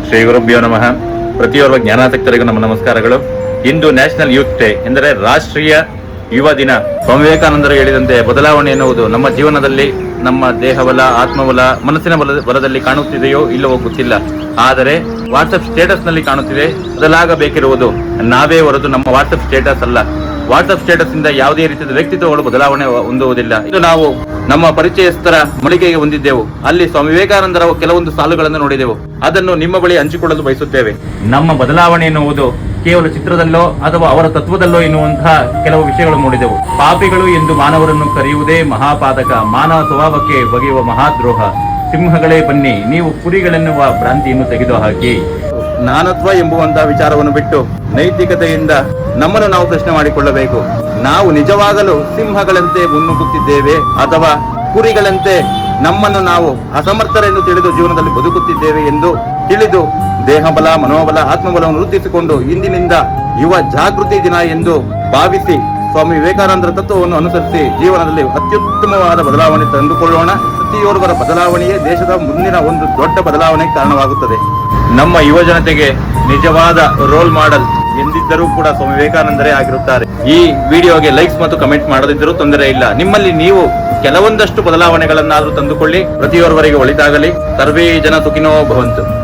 ಶ್ರೀ ಗುರುಭ್ಯೋ ನಮಃ. ಪ್ರತಿಯೋರ್ವ ಜ್ಞಾನಾಸಕ್ತರಿಗೂ ನಮ್ಮ ನಮಸ್ಕಾರಗಳು. ಇಂದು ನ್ಯಾಷನಲ್ ಯೂತ್ ಡೇ ಎಂದರೆ ರಾಷ್ಟ್ರೀಯ ಯುವ ದಿನ. ಸ್ವಾಮಿ ವಿವೇಕಾನಂದರು ಹೇಳಿದಂತೆ ಬದಲಾವಣೆ ಎನ್ನುವುದು ನಮ್ಮ ಜೀವನದಲ್ಲಿ ನಮ್ಮ ದೇಹಬಲ, ಆತ್ಮಬಲ, ಮನಸ್ಸಿನ ಬಲದಲ್ಲಿ ಕಾಣುತ್ತಿದೆಯೋ ಇಲ್ಲವೋ ಗೊತ್ತಿಲ್ಲ. ಆದರೆ ವಾಟ್ಸಪ್ ಸ್ಟೇಟಸ್ ನಲ್ಲಿ ಕಾಣುತ್ತಿದೆ. ಬದಲಾಗಬೇಕಿರುವುದು ನಾವೇ ಹೊರತು ನಮ್ಮ ವಾಟ್ಸಪ್ ಸ್ಟೇಟಸ್ ಅಲ್ಲ. ವಾಟ್ಸಪ್ ಸ್ಟೇಟಸ್ ಇಂದ ಯಾವುದೇ ರೀತಿಯ ವ್ಯಕ್ತಿತ್ವಗಳು ಬದಲಾವಣೆ ಹೊಂದುವುದಿಲ್ಲ. ಇದು ನಾವು ನಮ್ಮ ಪರಿಚಯಸ್ಥರ ಮಳಿಗೆಗೆ ಹೊಂದಿದ್ದೆವು. ಅಲ್ಲಿ ಸ್ವಾಮಿ ವಿವೇಕಾನಂದರ ಕೆಲವೊಂದು ಸಾಲುಗಳನ್ನು ನೋಡಿದೆವು. ಅದನ್ನು ನಿಮ್ಮ ಬಳಿ ಹಂಚಿಕೊಳ್ಳಲು ಬಯಸುತ್ತೇವೆ. ನಮ್ಮ ಬದಲಾವಣೆ ಎನ್ನುವುದು ಕೇವಲ ಚಿತ್ರದಲ್ಲೋ ಅಥವಾ ಅವರ ತತ್ವದಲ್ಲೋ ಎನ್ನುವಂತಹ ಕೆಲವು ವಿಷಯಗಳು ಮೂಡಿದೆವು. ಪಾಪಿಗಳು ಎಂದು ಮಾನವರನ್ನು ಕರೆಯುವುದೇ ಮಹಾಪಾತಕ, ಮಾನವ ಸ್ವಭಾವಕ್ಕೆ ಬಗೆಯುವ ಮಹಾದ್ರೋಹ. ಸಿಂಹಗಳೇ ಬನ್ನಿ, ನೀವು ಕುರಿಗಳೆನ್ನುವ ಭ್ರಾಂತಿಯನ್ನು ತೆಗೆದುಹಾಕಿ. ನಾನತ್ವ ಎಂಬುವಂತಹ ವಿಚಾರವನ್ನು ಬಿಟ್ಟು ನೈತಿಕತೆಯಿಂದ ನಮ್ಮನ್ನು ನಾವು ಪ್ರಶ್ನೆ ಮಾಡಿಕೊಳ್ಳಬೇಕು. ನಾವು ನಿಜವಾಗಲೂ ಸಿಂಹಗಳಂತೆ ಮುನ್ನುಗ್ಗುತ್ತಿದ್ದೇವೆ ಅಥವಾ ಕುರಿಗಳಂತೆ ನಮ್ಮನ್ನು ನಾವು ಅಸಮರ್ಥರೆಂದು ತಿಳಿದು ಜೀವನದಲ್ಲಿ ಬದುಕುತ್ತಿದ್ದೇವೆ ಎಂದು ತಿಳಿದು ದೇಹಬಲ, ಮನೋಬಲ, ಆತ್ಮಬಲವನ್ನು ವೃದ್ಧಿಸಿಕೊಂಡು ಇಂದಿನಿಂದ ಯುವ ಜಾಗೃತಿ ದಿನ ಎಂದು ಭಾವಿಸಿ ಸ್ವಾಮಿ ವಿವೇಕಾನಂದರ ತತ್ವವನ್ನು ಅನುಸರಿಸಿ ಜೀವನದಲ್ಲಿ ಅತ್ಯುತ್ತಮವಾದ ಬದಲಾವಣೆ ತಂದುಕೊಳ್ಳೋಣ. ಪ್ರತಿಯೋರ್ವರ ಬದಲಾವಣೆಯೇ ದೇಶದ ಮುಂದಿನ ಒಂದು ದೊಡ್ಡ ಬದಲಾವಣೆಗೆ ಕಾರಣವಾಗುತ್ತದೆ. ನಮ್ಮ ಯುವ ಜನತೆಗೆ ನಿಜವಾದ ರೋಲ್ ಮಾಡೆಲ್ ಎಂದಿದ್ದರೂ ಕೂಡ ಸ್ವಾಮಿ ವಿವೇಕಾನಂದರೇ ಆಗಿರುತ್ತಾರೆ. ಈ ವಿಡಿಯೋಗೆ ಲೈಕ್ಸ್ ಮತ್ತು ಕಮೆಂಟ್ ಮಾಡದಿದ್ದರೂ ತೊಂದರೆ ಇಲ್ಲ. ನಿಮ್ಮಲ್ಲಿ ನೀವು ಕೆಲವೊಂದಷ್ಟು ಬದಲಾವಣೆಗಳನ್ನಾದರೂ ತಂದುಕೊಳ್ಳಿ. ಪ್ರತಿಯೊರ್ವರಿಗೆ ಒಳಿತಾಗಲಿ. ಸರ್ವೇ ಜನ ಸುಖಿನೋ ಭವಂತು.